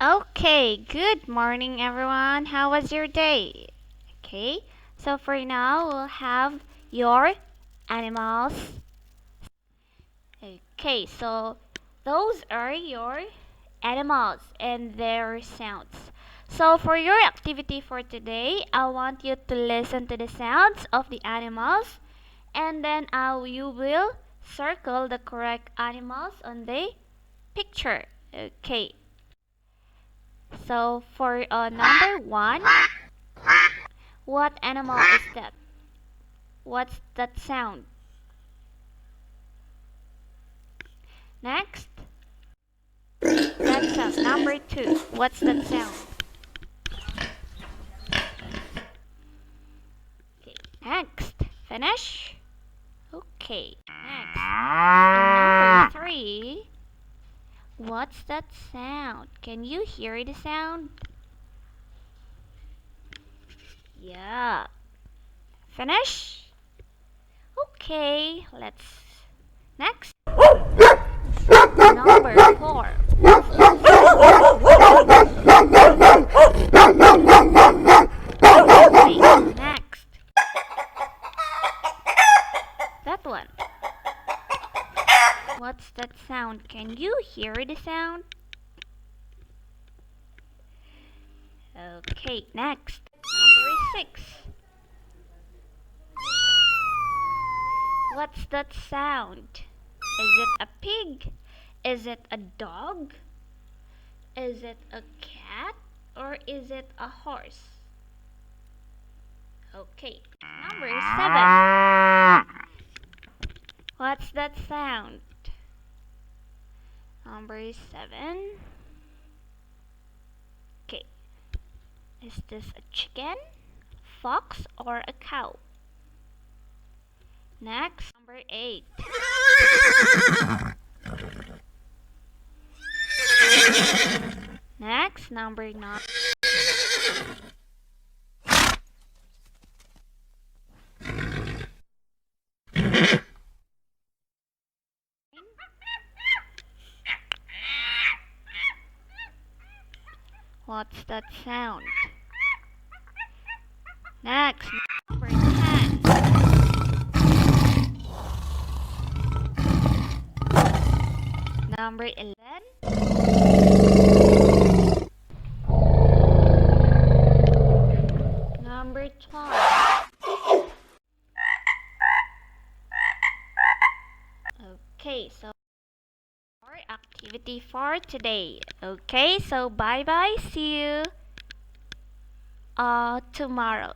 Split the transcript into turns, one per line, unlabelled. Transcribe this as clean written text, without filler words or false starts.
Okay, good morning everyone. How was your day? Okay, so for now we'll have your animals. Okay, so those are your animals and their sounds. So for your activity for today, I want you to listen to the sounds of the animals and then you will circle the correct animals on the picture. Okay, so for number one, what animal is that? What's that sound? Next, that sound. Number two, what's that sound? Okay, next, finish. Okay, next. And number three, what's that sound? Can you hear the sound? Yeah. Finish? Okay, let's. Next. Number four. Okay, next. That one. What's that sound? Can you hear the sound? Okay, next. Number six. What's that sound? Is it a pig? Is it a dog? Is it a cat? Or is it a horse? Okay, number seven. What's that sound? Number seven. Okay, is this a chicken, fox, or a cow? Next, number eight. Next, number nine. What's that sound? Next, number 10. Number 11. Number 12. Okay, so our activity for today. Okay, so bye bye. See you tomorrow.